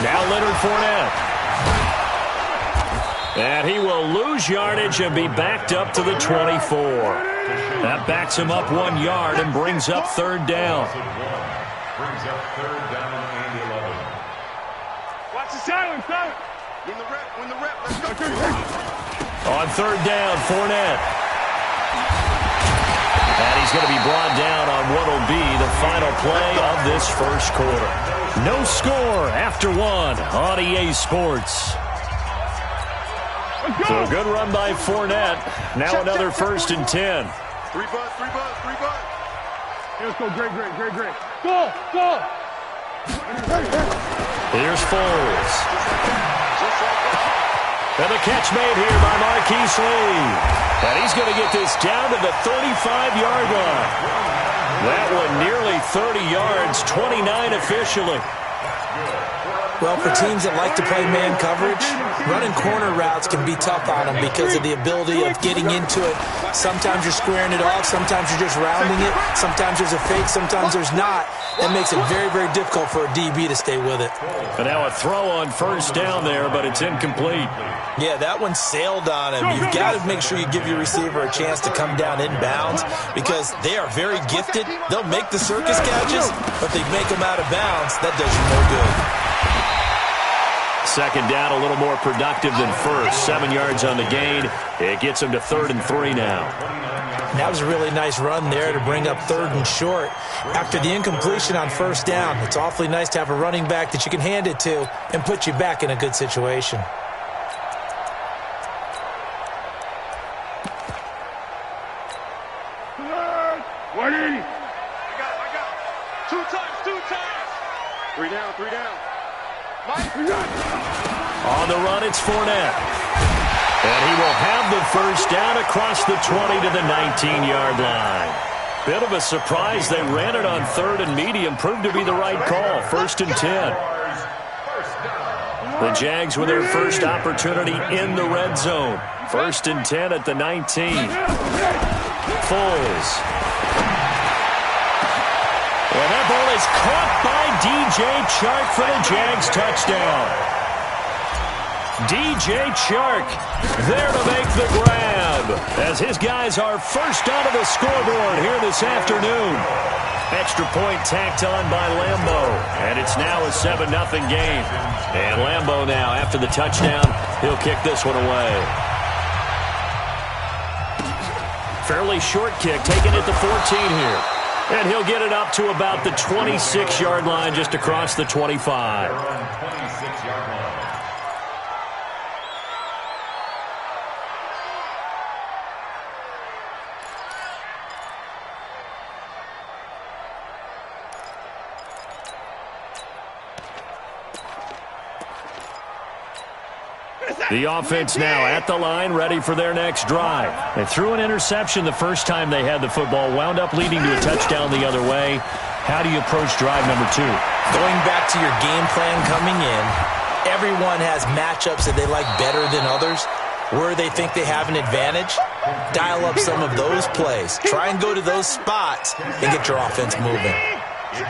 Now Leonard Fournette. And he will lose yardage and be backed up to the 24. That backs him up 1 yard and brings up third down. Brings up third down and 11. Watch the silence, son. Win the rep, let's go. On third down, Fournette. And he's going to be brought down on what will be the final play of this first quarter. No score after one on EA Sports. So a good run by Fournette. Now another 1st and 10. 3 butts. Let's go, great. Go. Here's Foles. And the catch made here by Marquise Lee. And he's going to get this down to the 35-yard line. That one nearly 30 yards, 29 officially. Well, for teams that like to play man coverage, running corner routes can be tough on them because of the ability of getting into it. Sometimes you're squaring it off. Sometimes you're just rounding it. Sometimes there's a fake. Sometimes there's not. That makes it very, very difficult for a DB to stay with it. And now a throw on first down there, but it's incomplete. Yeah, that one sailed on him. You've got to make sure you give your receiver a chance to come down inbounds because they are very gifted. They'll make the circus catches, but they make them out of bounds. That does you no good. Second down, a little more productive than first. 7 yards on the gain. It gets him to 3rd and 3 now. That was a really nice run there to bring up 3rd and short. After the incompletion on first down, it's awfully nice to have a running back that you can hand it to and put you back in a good situation. I got it. 2 times. 3 down. On the run, it's Fournette. And he will have the first down across the 20 to the 19-yard line. Bit of a surprise. They ran it on 3rd and medium. Proved to be the right call. 1st and 10. The Jags with their first opportunity in the red zone. 1st and 10 at the 19. Foles. And that ball is caught by DJ Chark for the Jags touchdown. DJ Chark there to make the grab as his guys are first onto the scoreboard here this afternoon. Extra point tacked on by Lambeau, and it's now a 7-0 game. And Lambeau now, after the touchdown, he'll kick this one away. Fairly short kick, taking it to 14 here. And he'll get it up to about the 26-yard line, just across the 25. 26-yard line. The offense now at the line, ready for their next drive. They threw an interception the first time they had the football, wound up leading to a touchdown the other way. How do you approach drive number 2? Going back to your game plan coming in, everyone has matchups that they like better than others. Where they think they have an advantage, dial up some of those plays. Try and go to those spots and get your offense moving.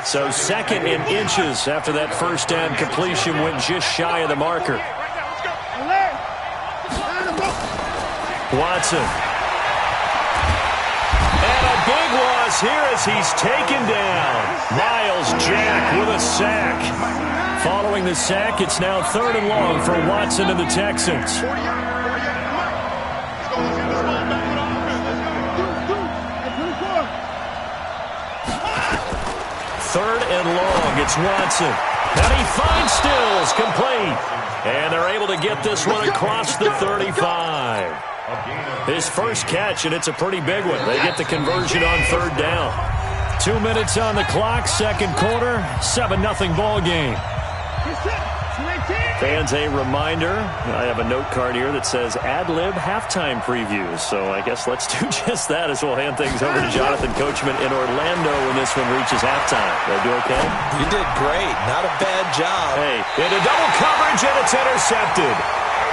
So 2nd and inches after that first down completion went just shy of the marker. Watson. And a big loss here as he's taken down. Miles Jack with a sack. Following the sack, it's now 3rd and long for Watson and the Texans. 3rd and long, it's Watson. And he finds Stills, complete. And they're able to get this one across the 35. His first catch, and it's a pretty big one. They get the conversion on 3rd down. 2 minutes on the clock, 2nd quarter, 7-0 ball game. Fans, a reminder, I have a note card here that says ad-lib halftime previews. So I guess let's do just that as we'll hand things over to Jonathan Coachman in Orlando when this one reaches halftime. Did I do okay? You did great. Not a bad job. Hey, into double coverage, and it's intercepted.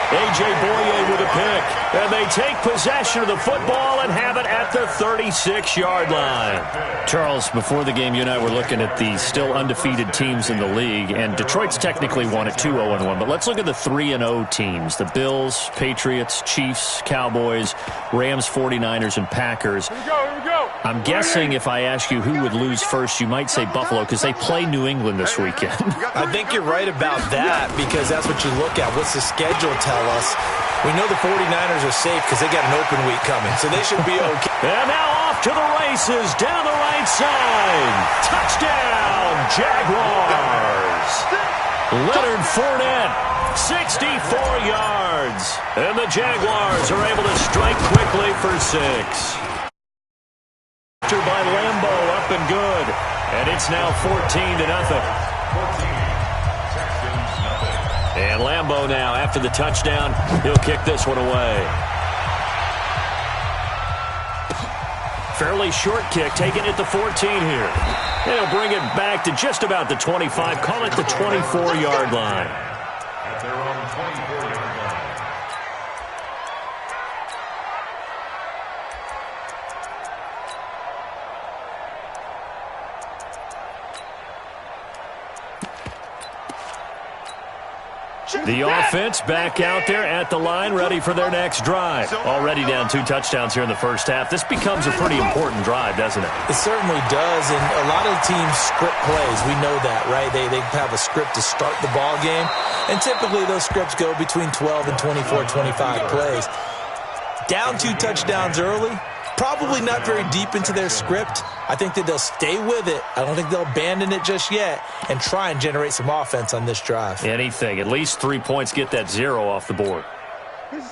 A.J. Boye with a pick. And they take possession of the football and have it at the 36-yard line. Charles, before the game, you and I were looking at the still undefeated teams in the league, and Detroit's technically won at 2-0-1. But let's look at the 3-0 teams. The Bills, Patriots, Chiefs, Cowboys, Rams, 49ers, and Packers. Here we go. I'm guessing if I ask you who would lose first, you might say Buffalo because they play New England this weekend. I think you're right about that because that's what you look at. What's the schedule tell us? We know the 49ers are safe because they got an open week coming, so they should be okay. And now off to the races down the right side. Touchdown, Jaguars. Leonard Fournette, 64 yards. And the Jaguars are able to strike quickly for 6. By Lambo, up and good. And it's now 14-0. And Lambo now, after the touchdown, he'll kick this one away. Fairly short kick, taking it to 14 here. And he'll bring it back to just about the 25, call it the 24-yard line. At their own 24-yard line. The offense back out there at the line, ready for their next drive. Already down 2 touchdowns here in the first half. This becomes a pretty important drive, doesn't it? It certainly does, and a lot of teams script plays. We know that, right? They have a script to start the ball game, and typically those scripts go between 12 and 24, 25 plays. Down 2 touchdowns early, probably not very deep into their script. I think that they'll stay with it. I don't think they'll abandon it just yet and try and generate some offense on this drive. Anything. At least 3 points, get that 0 off the board.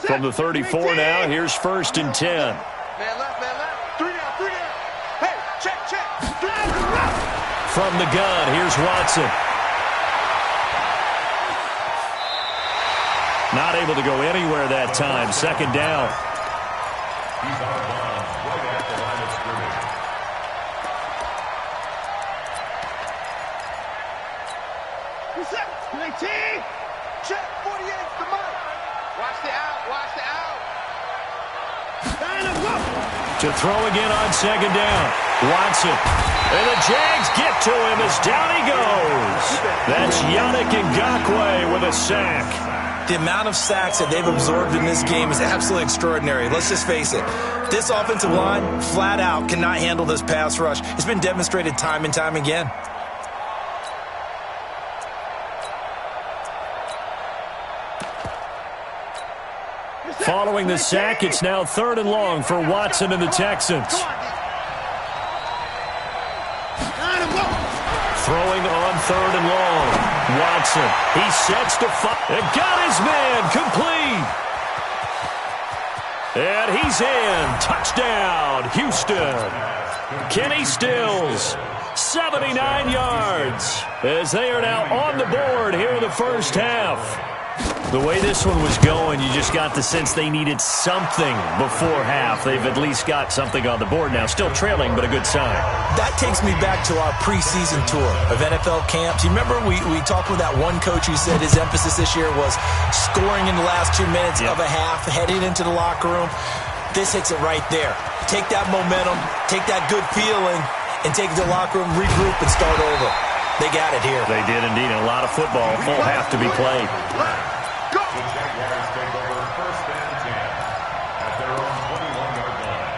From the 34 now, here's 1st and 10. Man left, man left. 3 down. Hey, check. From the gun, here's Watson. Not able to go anywhere that time. 2nd down. He's out of bounds right at the line of scrimmage. Check, 48's the mark. Watch the out. To throw again on 2nd down. Watson. And the Jags get to him as down he goes. That's Yannick Ngakoue with a sack. The amount of sacks that they've absorbed in this game is absolutely extraordinary. Let's just face it. This offensive line, flat out, cannot handle this pass rush. It's been demonstrated time and time again. Following the sack, it's now 3rd and long for Watson and the Texans. Throwing on 3rd and long. Watson, he sets to fire. And got his man complete. And he's in. Touchdown, Houston. Kenny Stills, 79 yards. As they are now on the board here in the first half. The way this one was going, you just got the sense they needed something before half. They've at least got something on the board now. Still trailing, but a good sign. That takes me back to our preseason tour of NFL camps. You remember we talked with that one coach who said his emphasis this year was scoring in the last 2 minutes of a half, heading into the locker room. This hits it right there. Take that momentum, take that good feeling, and take it to the locker room, regroup, and start over. They got it here. They did indeed. A lot of football, full half to be played. The Jaguars take over 1st and 10 at their own 21-yard line.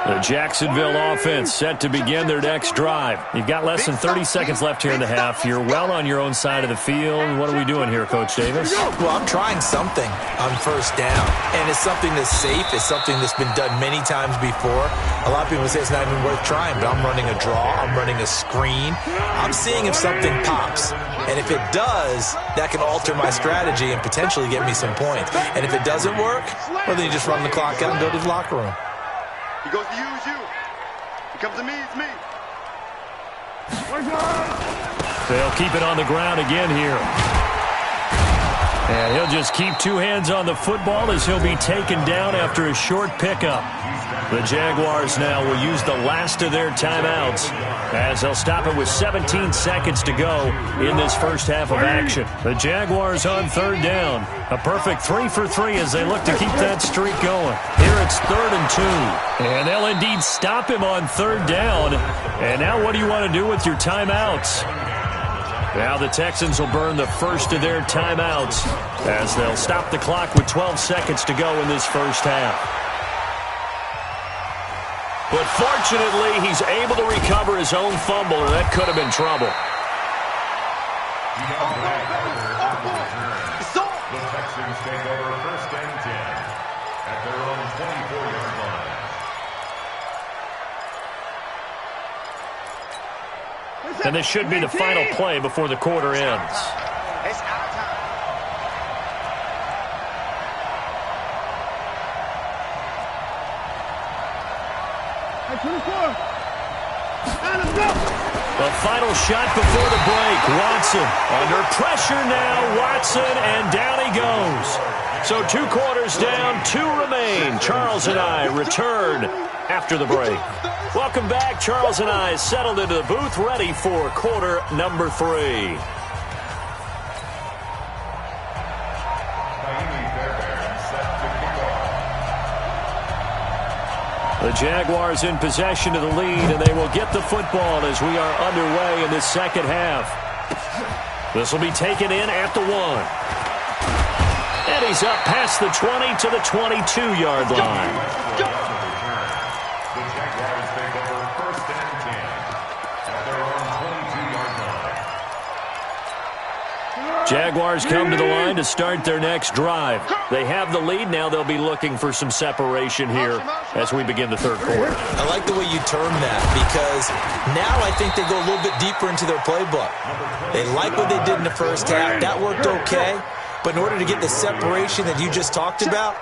The Jacksonville offense set to begin their next drive. You've got less than 30 seconds left here in the half. You're well on your own side of the field. What are we doing here, Coach Davis? Well, I'm trying something on 1st down, and it's something that's safe. It's something that's been done many times before. A lot of people say it's not even worth trying, but I'm running a draw. I'm running a screen. I'm seeing if something pops, and if it does, that can alter my strategy and potentially get me some points. And if it doesn't work, well, then you just run the clock out and go to the locker room. He goes to use you. He comes to me, it's me. They'll keep it on the ground again here. And he'll just keep two hands on the football as he'll be taken down after a short pickup. The Jaguars now will use the last of their timeouts as they'll stop it with 17 seconds to go in this first half of action. The Jaguars on third down. A perfect 3 for 3 as they look to keep that streak going. Here it's 3rd and 2. And they'll indeed stop him on third down. And now what do you want to do with your timeouts? Now the Texans will burn the first of their timeouts as they'll stop the clock with 12 seconds to go in this first half. But fortunately, he's able to recover his own fumble, or that could have been trouble. The Texans take over 1st and 10 at their own 24-yard line. And this should be the final play before the quarter ends. It's our time. The final shot before the break. Watson under pressure now. Watson, and down he goes. So 2 quarters down, 2 remain. Charles and I return after the break. Welcome back. Charles and I settled into the booth, ready for quarter number 3. The Jaguars in possession of the lead, and they will get the football as we are underway in this second half. This will be taken in at the 1. And he's up past the 20 to the 22-yard line. The Jaguars take over 1st and 10 at their own 22-yard line. Jaguars come to the line to start their next drive. They have the lead. Now they'll be looking for some separation here as we begin the third quarter. I like the way you term that because now I think they go a little bit deeper into their playbook. They like what they did in the first half. That worked okay. But in order to get the separation that you just talked about,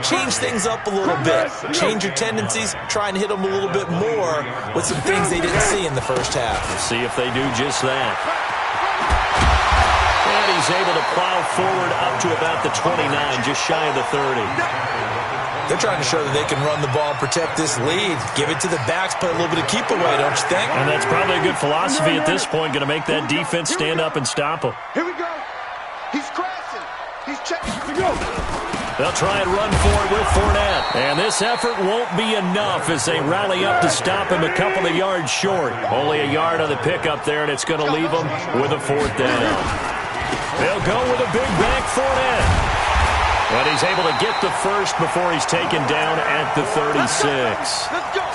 change things up a little bit. Change your tendencies. Try and hit them a little bit more with some things they didn't see in the first half. Let's see if they do just that. And he's able to plow forward up to about the 29, just shy of the 30. They're trying to show that they can run the ball and protect this lead. Give it to the backs, play a little bit of keep away, don't you think? And that's probably a good philosophy at this point, going to make that defense stand up and stop him. Here we go. He's crashing. He's checking. Here we go. They'll try and run for it with Fournette. And this effort won't be enough as they rally up to stop him a couple of yards short. Only a yard on the pickup there, and it's going to leave them with a 4th down. They'll go with a big back Fournette. But he's able to get the first before he's taken down at the 36.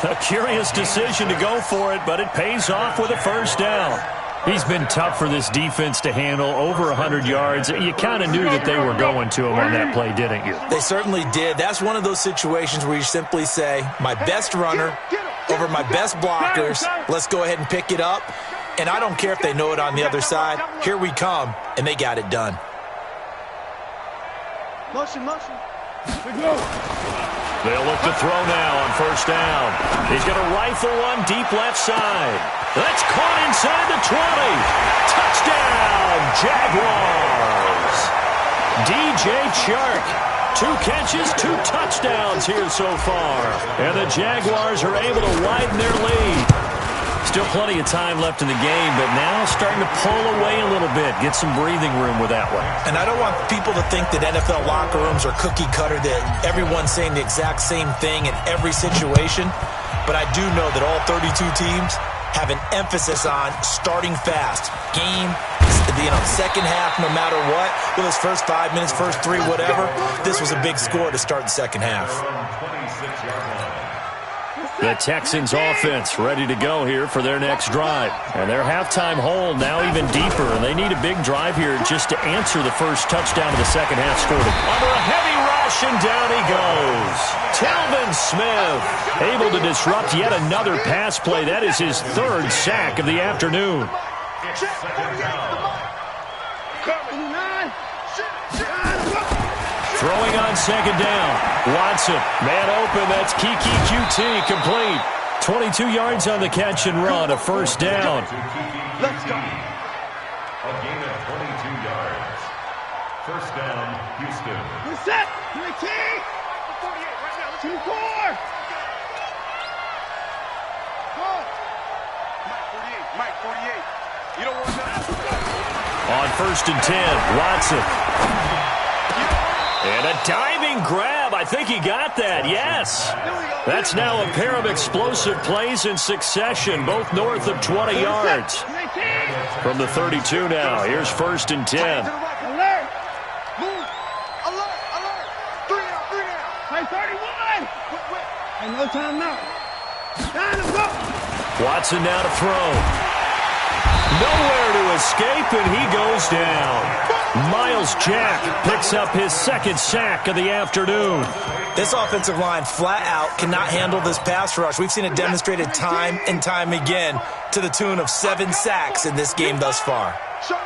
A curious decision to go for it, but it pays off with a 1st down. He's been tough for this defense to handle, over 100 yards. You kind of knew that they were going to him on that play, didn't you? They certainly did. That's one of those situations where you simply say, my best runner over my best blockers, let's go ahead and pick it up. And I don't care if they know it on the other side. Here we come, and they got it done. Motion. They'll look to throw now on 1st down. He's going to rifle one deep left side. That's caught inside the 20. Touchdown, Jaguars. DJ Chark. 2 catches, 2 touchdowns here so far. And the Jaguars are able to widen their lead. Still plenty of time left in the game, but now starting to pull away a little bit, get some breathing room with that one. And I don't want people to think that NFL locker rooms are cookie cutter, that everyone's saying the exact same thing in every situation. But I do know that all 32 teams have an emphasis on starting fast. Game, second half, no matter what. Whether it's first 5 minutes, first 3, whatever. This was a big score to start the second half. The Texans offense ready to go here for their next drive. And their halftime hole now even deeper. And they need a big drive here just to answer the first touchdown of the second half scored. Under a heavy rush, and down he goes. Talvin Smith able to disrupt yet another pass play. That is his 3rd sack of the afternoon. Throwing on 2nd down. Watson, man open. That's Kiki QT, complete. 22 yards on the catch and run, a 1st down. Let's go. A gain of 22 yards. First down, Houston. Good set. 19. 48 right now. 2-4. Go. Mike 48. You don't want that. On 1st and 10, Watson. And a diving grab. I think he got that, yes. That's now a pair of explosive plays in succession, both north of 20 yards. From the 32 now, here's 1st and 10. Alert. Move. Alert. 3 out. Hey, 31. Hey, no time now. Time to go. Watson now to throw. Nowhere to escape, and he goes down. Miles Jack picks up his 2nd sack of the afternoon. This offensive line flat out cannot handle this pass rush. We've seen it demonstrated time and time again to the tune of 7 sacks in this game thus far. Show it.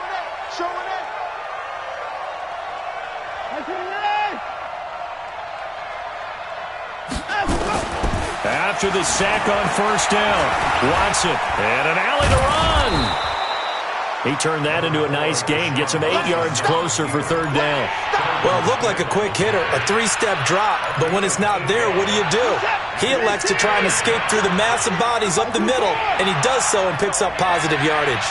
After the sack on 1st down, Watson, and an alley to run. He turned that into a nice gain, gets him 8 yards closer for 3rd down. Well, it looked like a quick hitter, a 3-step drop, but when it's not there, what do? He elects to try and escape through the massive bodies up the middle, and he does so and picks up positive yardage.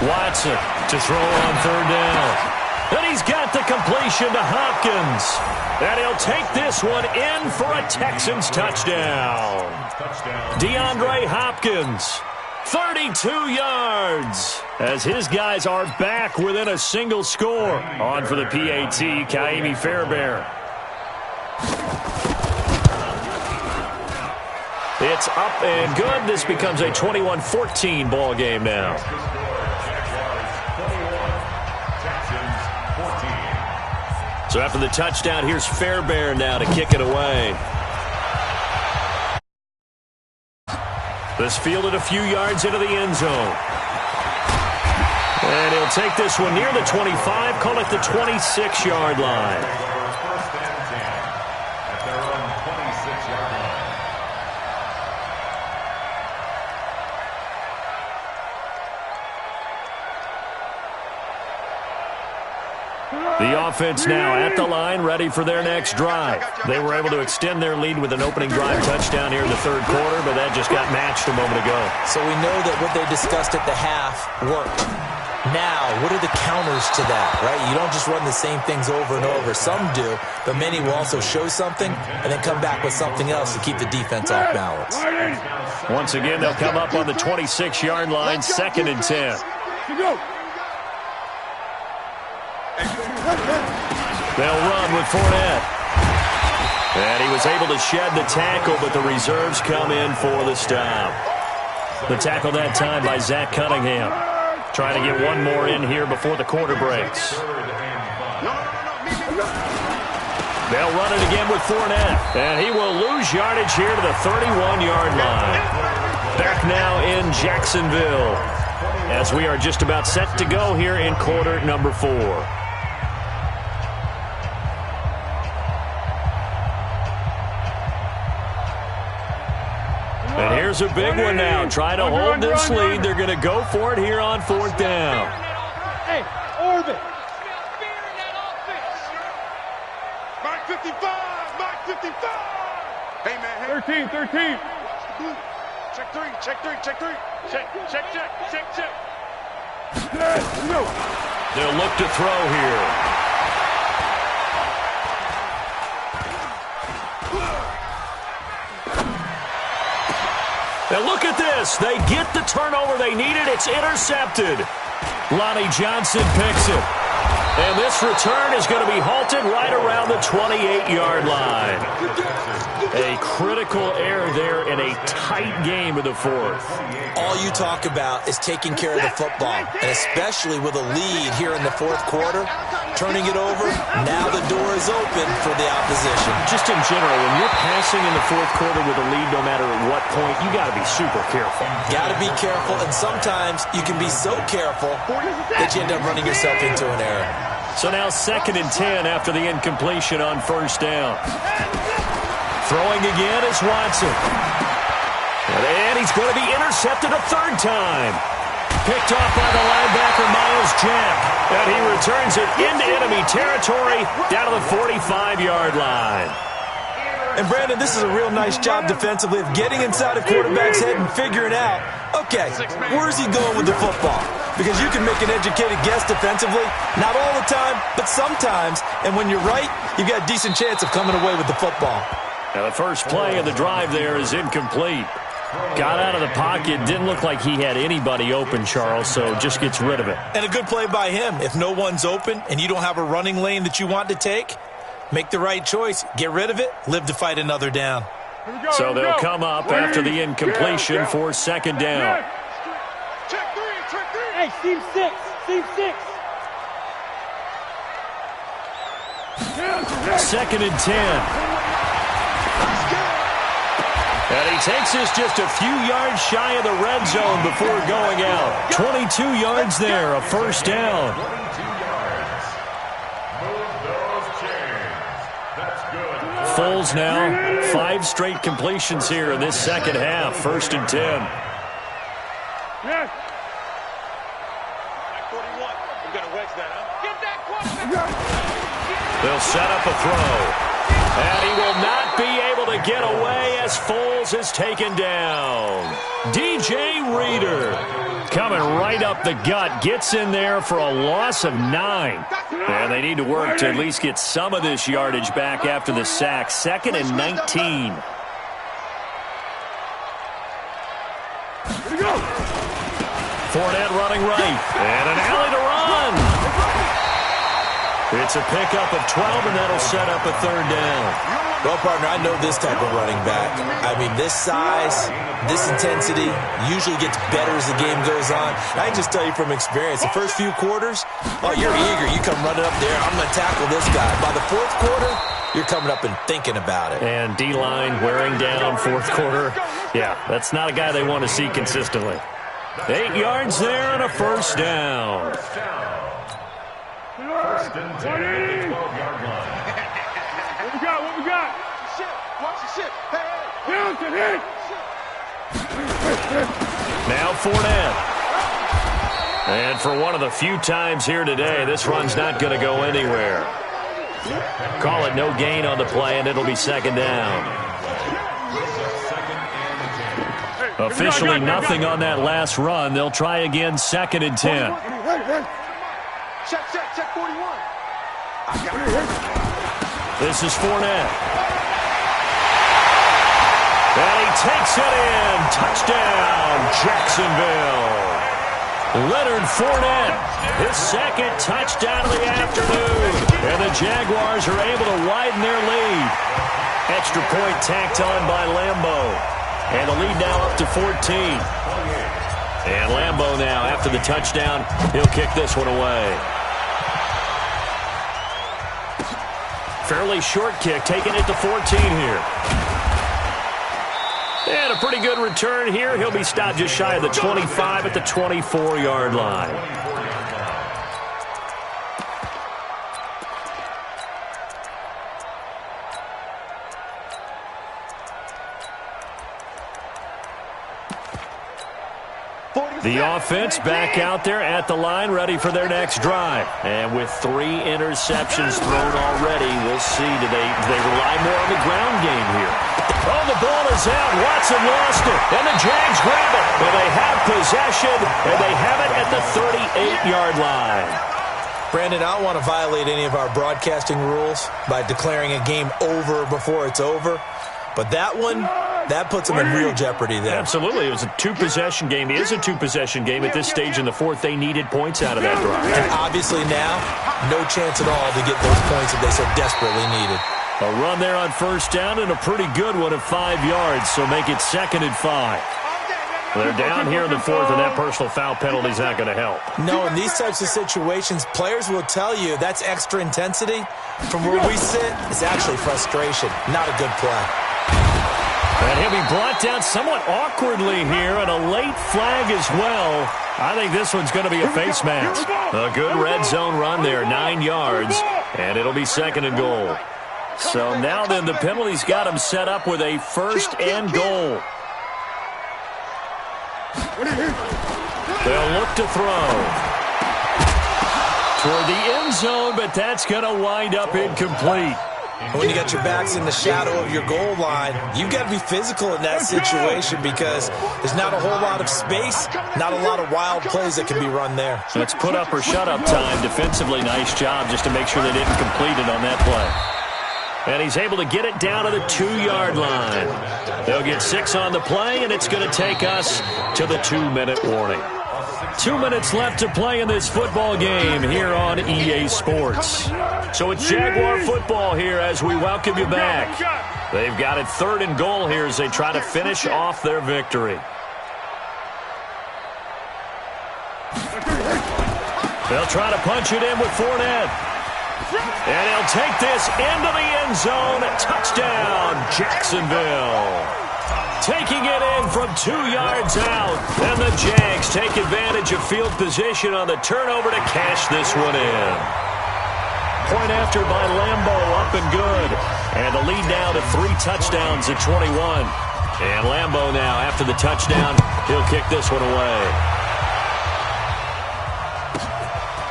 Watson to throw on 3rd down. And he's got the completion to Hopkins. And he'll take this one in for a Texans touchdown. DeAndre Hopkins, 32 yards, as his guys are back within a single score. On for the PAT, Kaimi Fairbairn. It's up and good. This becomes a 21-14 ball game now. So after the touchdown, here's Fairbairn now to kick it away. This fielded a few yards into the end zone. And he'll take this one near the 25, call it the 26-yard line. First and 10 at their own 26-yard line. The offense now at the line, ready for their next drive. They were able to extend their lead with an opening drive touchdown here in the 3rd quarter, but that just got matched a moment ago. So we know that what they discussed at the half worked. Now, what are the counters to that, right? You don't just run the same things over and over. Some do, but many will also show something and then come back with something else to keep the defense off balance. Once again, they'll come up on the 26-yard line, 2nd and 10. They'll run with Fournette. And he was able to shed the tackle, but the reserves come in for the stop. The tackle that time by Zach Cunningham. Trying to get one more in here before the quarter breaks. They'll run it again with Fournette. And he will lose yardage here to the 31-yard line. Back now in Jacksonville, as we are just about set to go here in quarter number 4. And here's a big one now. Trying to hold this lead. They're going to go for it here on 4th down. Hey, orbit. Mark 55. Hey, man. 13. Watch the blue. Check 3. Check. Good. No. They'll look to throw here. Now look at this. They get the turnover they needed. It's intercepted. Lonnie Johnson picks it. And this return is going to be halted right around the 28-yard line. A critical error there in a tight game of the 4th. All you talk about is taking care of the football, and especially with a lead here in the 4th quarter, turning it over, now the door is open for the opposition. Just in general, when you're passing in the 4th quarter with a lead, no matter at what point, you got to be super careful. Got to be careful, and sometimes you can be so careful that you end up running yourself into an error. So now 2nd and 10 after the incompletion on 1st down. Throwing again is Watson. And he's going to be intercepted a 3rd time. picked off by the linebacker, Miles Jack. And he returns it into enemy territory down to the 45-yard line. And, Brandon, this is a real nice job defensively of getting inside a quarterback's head and figuring out, okay, where's he going with the football? Because you can make an educated guess defensively, not all the time, but sometimes. And when you're right, you've got a decent chance of coming away with the football. Now the first play of the drive there is incomplete. Got out of the pocket, didn't look like he had anybody open, Charles, so just gets rid of it. And a good play by him. If no one's open and you don't have a running lane that you want to take, make the right choice. Get rid of it. Live to fight another down. So they'll come up after the incompletion for second down. Check three. Hey, Steve 6. Second and 10. And he takes this just a few yards shy of the red zone before going out. 22 yards there, a first down. 22 yards. Move those chains. That's good. Foles now, 5 straight completions here in this second half. First and 10. Yes. 41. We're going to wedge that, huh? Get that quarterback. They'll set up a throw. And he will not be able to get away as Foles is taken down. DJ Reader coming right up the gut. Gets in there for a loss of 9. And they need to work to at least get some of this yardage back after the sack. Second and 19. Here we go. Fournette running right. And an alley to run. It's a pickup of 12, and that'll set up a third down. Well, partner, I know this type of running back. I mean, this size, this intensity usually gets better as the game goes on. I can just tell you from experience, the first few quarters, oh, you're eager. You come running up there, I'm going to tackle this guy. By the fourth quarter, you're coming up and thinking about it. And D-line wearing down fourth quarter. Yeah, that's not a guy they want to see consistently. 8 yards there and a first down. First and 10 at the 12-yard line. What we got? Watch the ship. Hey. Hamilton, hit. Now Fournette. And for one of the few times here today, this run's not going to go anywhere. Call it no gain on the play, and it'll be second down. Officially nothing on that last run. They'll try again, second and 10. Check 41. This is Fournette. And he takes it in. Touchdown, Jacksonville. Leonard Fournette, his second touchdown of the afternoon. And the Jaguars are able to widen their lead. Extra point tacked on by Lambeau. And the lead now up to 14. And Lambeau now, after the touchdown, he'll kick this one away. Fairly short kick, taking it to 14 here. And a pretty good return here. He'll be stopped just shy of the 25 at the 24-yard line. The offense back out there at the line, ready for their next drive. And with 3 interceptions thrown already, we'll see. Do they rely more on the ground game here? Oh, the ball is out. Watson lost it. And the Jags grab it. And they have possession. And they have it at the 38-yard line. Brandon, I don't want to violate any of our broadcasting rules by declaring a game over before it's over. But that one, that puts them in real jeopardy there. Absolutely. It was a 2-possession game. It is a 2-possession game at this stage in the fourth. They needed points out of that drive. And obviously now, no chance at all to get those points that they so desperately needed. A run there on first down and a pretty good one of 5 yards, so make it second and 5. They're down here in the fourth, and that personal foul penalty is not going to help. No, in these types of situations, players will tell you that's extra intensity. From where we sit, it's actually frustration, not a good play. And he'll be brought down somewhat awkwardly here, and a late flag as well. I think this one's going to be a face mask. A good red zone run there, 9 yards, and it'll be second and goal. So now then, the penalty's got him set up with a first and goal. They'll look to throw. Toward the end zone, but that's going to wind up incomplete. When you got your backs in the shadow of your goal line, you've got to be physical in that situation because there's not a whole lot of space, not a lot of wild plays that can be run there. So it's put up or shut up time. Defensively, nice job just to make sure they didn't complete it on that play. And he's able to get it down to the 2-yard line. They'll get 6 on the play, and it's going to take us to the 2-minute warning. 2 minutes left to play in this football game here on EA Sports. So it's Jaguar football here as we welcome you back. They've got it 3rd and goal here as they try to finish off their victory. They'll try to punch it in with Fournette. And he'll take this into the end zone. Touchdown, Jacksonville. Taking it in from 2 yards out. And the Jags take advantage of field position on the turnover to cash this one in. Point after by Lambo, up and good. And the lead now to 3 touchdowns at 21. And Lambo now, after the touchdown, he'll kick this one away.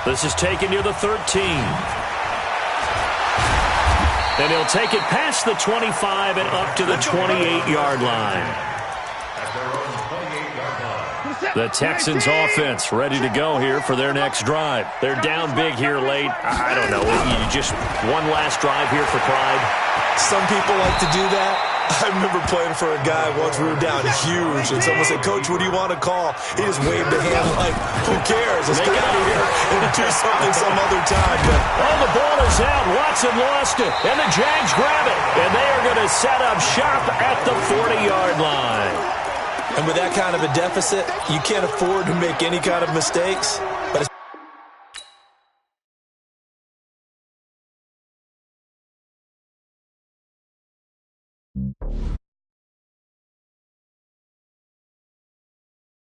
This is taken near the 13. And he'll take it past the 25 and up to the 28-yard line. The Texans offense ready to go here for their next drive. They're down big here late. I don't know. Just one last drive here for pride. Some people like to do that. I remember playing for a guy once we were down huge, and someone said, "Coach, what do you want to call?" He just waved a hand like, "Who cares? Let's get out of here and do something some other time." But the ball is out. Watson lost it, and the Jags grab it, and they are going to set up shop at the 40-yard line. And with that kind of a deficit, you can't afford to make any kind of mistakes.